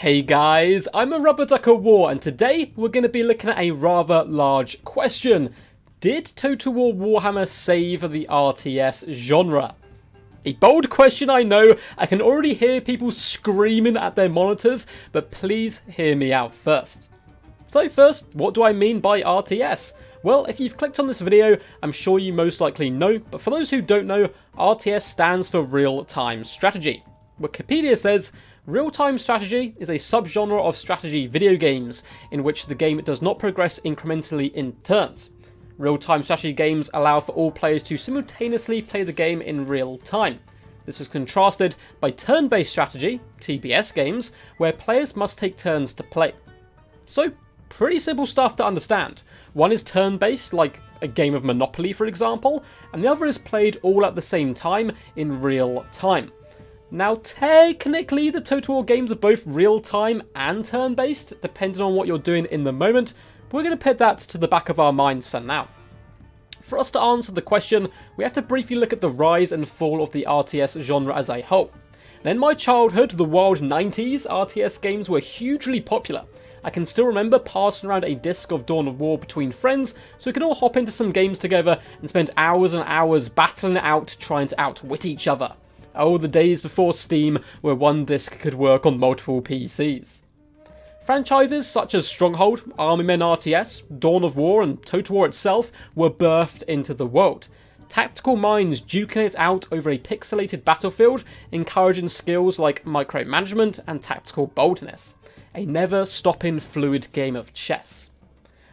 Hey guys, I'm a Rubber Ducker War, and today we're going to be looking at a rather large question. Did Total War Warhammer save the RTS genre? A bold question, I know. I can already hear people screaming at their monitors, but please hear me out first. So first, what do I mean by RTS? Well, if you've clicked on this video, I'm sure you most likely know, but for those who don't know, RTS stands for Real-Time Strategy. Wikipedia says, real-time strategy is a subgenre of strategy video games, in which the game does not progress incrementally in turns. Real-time strategy games allow for all players to simultaneously play the game in real time. This is contrasted by turn-based strategy, TBS games, where players must take turns to play. So, pretty simple stuff to understand. One is turn-based, like a game of Monopoly for example, and the other is played all at the same time in real time. Now, technically, the Total War games are both real-time and turn-based, depending on what you're doing in the moment, but we're going to put that to the back of our minds for now. For us to answer the question, we have to briefly look at the rise and fall of the RTS genre as a whole. Now, in my childhood, the wild 90s, RTS games were hugely popular. I can still remember passing around a disc of Dawn of War between friends, so we could all hop into some games together and spend hours and hours battling it out, trying to outwit each other. Oh, the days before Steam, where one disc could work on multiple PCs. Franchises such as Stronghold, Army Men RTS, Dawn of War, and Total War itself were birthed into the world. Tactical minds duking it out over a pixelated battlefield, encouraging skills like micromanagement and tactical boldness. A never-stopping fluid game of chess.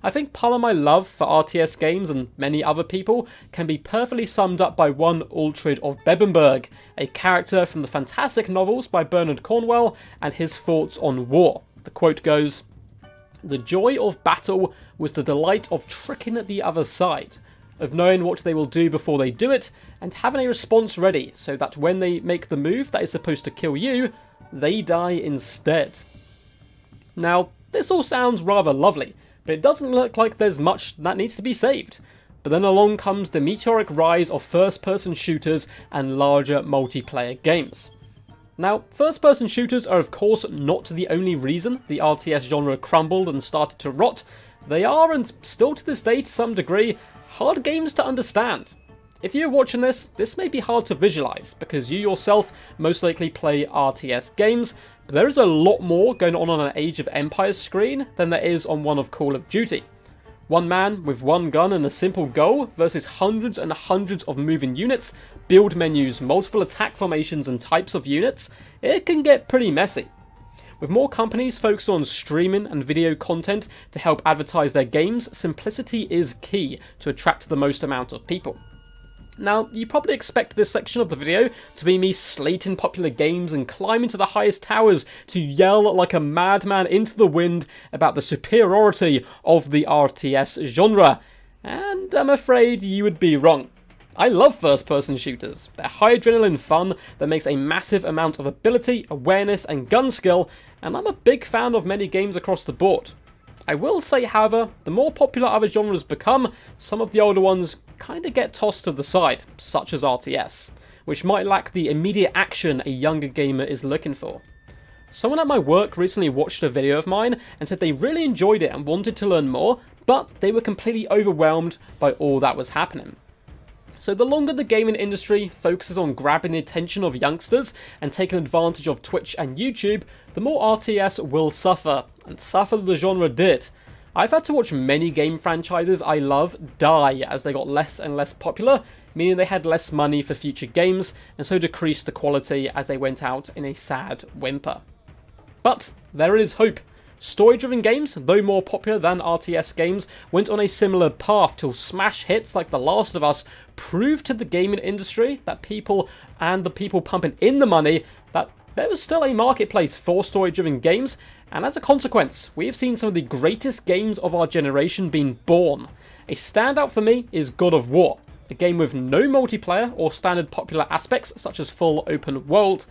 I think part of my love for RTS games and many other people can be perfectly summed up by one Uhtred of Bebbanburg, a character from the fantastic novels by Bernard Cornwell and his thoughts on war. The quote goes, "The joy of battle was the delight of tricking the other side, of knowing what they will do before they do it, and having a response ready so that when they make the move that is supposed to kill you, they die instead." Now, this all sounds rather lovely, but it doesn't look like there's much that needs to be saved. But then along comes the meteoric rise of first-person shooters and larger multiplayer games. Now, first-person shooters are of course not the only reason the RTS genre crumbled and started to rot. They are, and still to this day to some degree, hard games to understand. If you're watching this may be hard to visualize, because you yourself most likely play RTS games, but there is a lot more going on an Age of Empires screen than there is on one of Call of Duty. One man with one gun and a simple goal versus hundreds and hundreds of moving units, build menus, multiple attack formations and types of units, it can get pretty messy. With more companies focused on streaming and video content to help advertise their games, simplicity is key to attract the most amount of people. Now, you probably expect this section of the video to be me slating popular games and climbing to the highest towers to yell like a madman into the wind about the superiority of the RTS genre. And I'm afraid you would be wrong. I love first-person shooters. They're high adrenaline fun that makes a massive amount of ability, awareness and gun skill, and I'm a big fan of many games across the board. I will say, however, the more popular other genres become, some of the older ones kinda get tossed to the side, such as RTS, which might lack the immediate action a younger gamer is looking for. Someone at my work recently watched a video of mine and said they really enjoyed it and wanted to learn more, but they were completely overwhelmed by all that was happening. So the longer the gaming industry focuses on grabbing the attention of youngsters and taking advantage of Twitch and YouTube, the more RTS will suffer, and suffer the genre did. I've had to watch many game franchises I love die as they got less and less popular, meaning they had less money for future games, and so decreased the quality as they went out in a sad whimper. But there is hope. Story-driven games, though more popular than RTS games, went on a similar path till smash hits like The Last of Us proved to the gaming industry that people, and the people pumping in the money, that there was still a marketplace for story-driven games, and as a consequence, we have seen some of the greatest games of our generation being born. A standout for me is God of War, a game with no multiplayer or standard popular aspects such as full open world.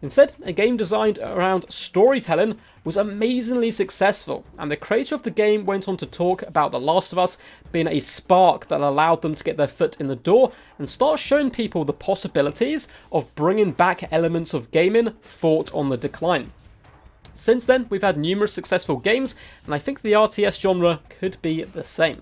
Instead, a game designed around storytelling was amazingly successful, and the creator of the game went on to talk about The Last of Us being a spark that allowed them to get their foot in the door and start showing people the possibilities of bringing back elements of gaming thought on the decline. Since then, we've had numerous successful games, and I think the RTS genre could be the same.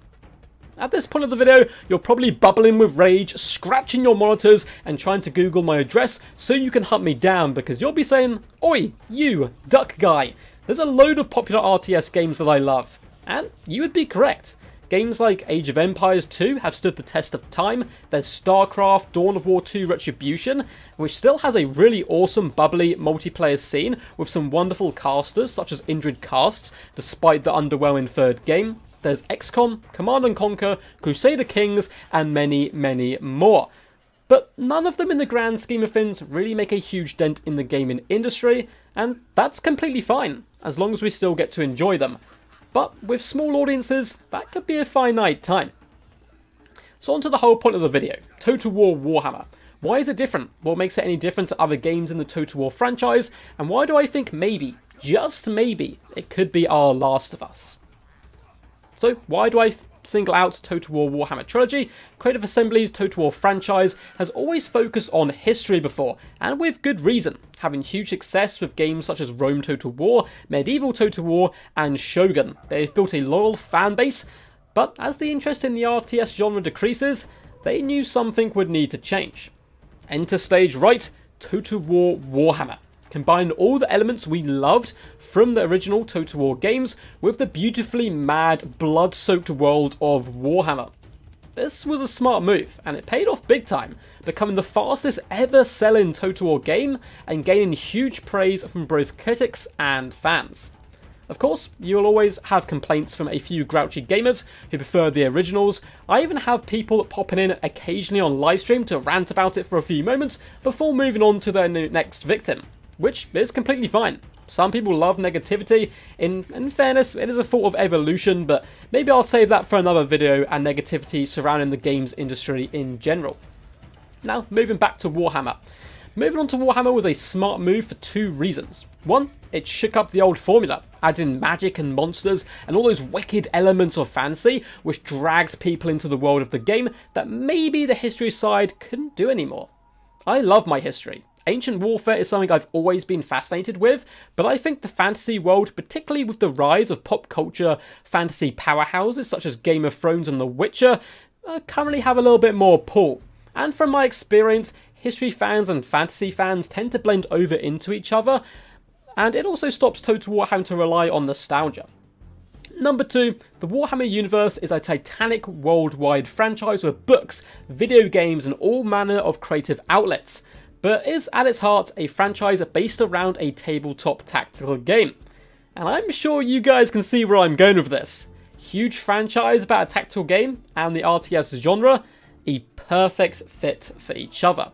At this point of the video, you're probably bubbling with rage, scratching your monitors, and trying to Google my address so you can hunt me down, because you'll be saying, "Oi, you, duck guy, there's a load of popular RTS games that I love." And you would be correct. Games like Age of Empires 2 have stood the test of time. There's StarCraft, Dawn of War 2 Retribution, which still has a really awesome, bubbly multiplayer scene with some wonderful casters such as Indrid Casts, despite the underwhelming third game. There's XCOM, Command & Conquer, Crusader Kings, and many, many more. But none of them in the grand scheme of things really make a huge dent in the gaming industry, and that's completely fine, as long as we still get to enjoy them. But with small audiences, that could be a finite time. So on to the whole point of the video, Total War Warhammer. Why is it different? What makes it any different to other games in the Total War franchise? And why do I think maybe, just maybe, it could be our Last of Us? So why do I single out Total War Warhammer Trilogy? Creative Assembly's Total War franchise has always focused on history before, and with good reason, having huge success with games such as Rome Total War, Medieval Total War, and Shogun. They've built a loyal fan base, but as the interest in the RTS genre decreases, they knew something would need to change. Enter stage right, Total War Warhammer. Combine all the elements we loved from the original Total War games with the beautifully mad, blood-soaked world of Warhammer. This was a smart move, and it paid off big time, becoming the fastest ever selling Total War game and gaining huge praise from both critics and fans. Of course, you'll always have complaints from a few grouchy gamers who prefer the originals. I even have people popping in occasionally on livestream to rant about it for a few moments before moving on to their next victim, which is completely fine. Some people love negativity. In fairness, it is a thought of evolution, but maybe I'll save that for another video and negativity surrounding the games industry in general. Now, moving back to Warhammer. Moving on to Warhammer was a smart move for two reasons. One, it shook up the old formula, adding magic and monsters and all those wicked elements of fantasy, which drags people into the world of the game that maybe the history side couldn't do anymore. I love my history. Ancient warfare is something I've always been fascinated with, but I think the fantasy world, particularly with the rise of pop culture fantasy powerhouses such as Game of Thrones and The Witcher, currently have a little bit more pull. And from my experience, history fans and fantasy fans tend to blend over into each other, and it also stops Total War having to rely on nostalgia. Number 2, the Warhammer Universe is a titanic worldwide franchise with books, video games, and all manner of creative outlets, but is at its heart a franchise based around a tabletop tactical game. And I'm sure you guys can see where I'm going with this. Huge franchise about a tactical game and the RTS genre, a perfect fit for each other.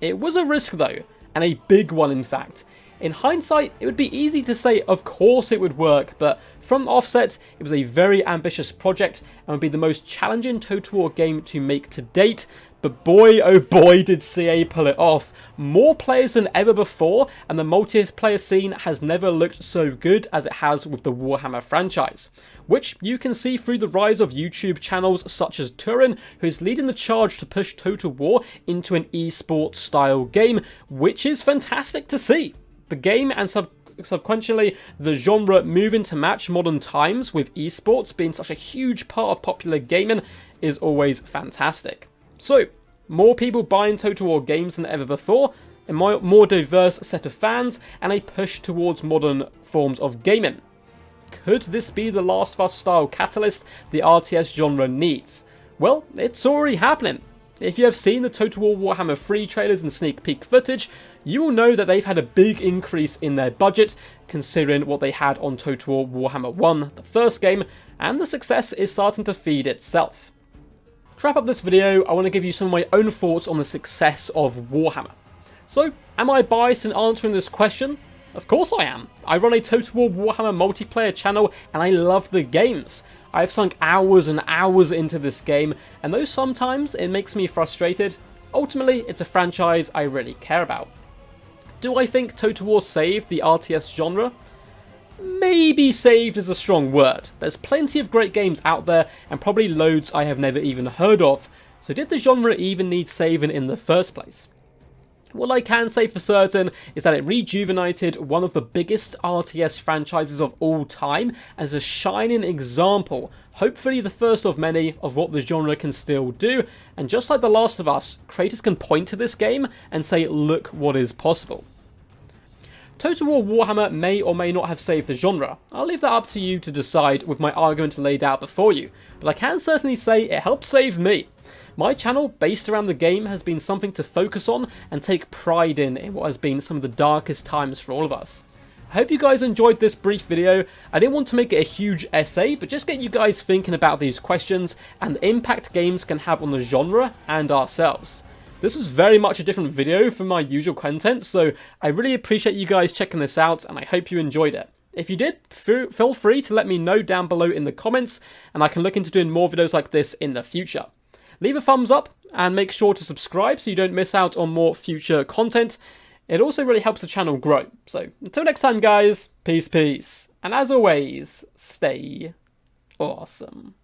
It was a risk though, and a big one in fact. In hindsight, it would be easy to say of course it would work, but from the offset, it was a very ambitious project and would be the most challenging Total War game to make to date. But boy, oh boy, did CA pull it off. More players than ever before, and the multiplayer scene has never looked so good as it has with the Warhammer franchise, which you can see through the rise of YouTube channels such as Turin, who is leading the charge to push Total War into an esports style game, which is fantastic to see. The game and subsequently the genre moving to match modern times with esports being such a huge part of popular gaming is always fantastic. So, more people buying Total War games than ever before, a more diverse set of fans, and a push towards modern forms of gaming. Could this be the Last of Us style catalyst the RTS genre needs? Well, it's already happening. If you have seen the Total War Warhammer 3 trailers and sneak peek footage, you will know that they've had a big increase in their budget, considering what they had on Total War Warhammer 1, the first game, and the success is starting to feed itself. To wrap up this video, I want to give you some of my own thoughts on the success of Warhammer. So, am I biased in answering this question? Of course I am. I run a Total War Warhammer multiplayer channel and I love the games. I've sunk hours and hours into this game, and though sometimes it makes me frustrated, ultimately it's a franchise I really care about. Do I think Total War saved the RTS genre? Maybe saved is a strong word. There's plenty of great games out there, and probably loads I have never even heard of, so did the genre even need saving in the first place? What I can say for certain is that it rejuvenated one of the biggest RTS franchises of all time as a shining example, hopefully the first of many, of what the genre can still do, and just like The Last of Us, creators can point to this game and say, look what is possible. Total War Warhammer may or may not have saved the genre. I'll leave that up to you to decide with my argument laid out before you, but I can certainly say it helped save me. My channel, based around the game, has been something to focus on and take pride in what has been some of the darkest times for all of us. I hope you guys enjoyed this brief video. I didn't want to make it a huge essay, but just get you guys thinking about these questions and the impact games can have on the genre and ourselves. This was very much a different video from my usual content, so I really appreciate you guys checking this out and I hope you enjoyed it. If you did, feel free to let me know down below in the comments and I can look into doing more videos like this in the future. Leave a thumbs up and make sure to subscribe so you don't miss out on more future content. It also really helps the channel grow. So until next time guys, peace. And as always, stay awesome.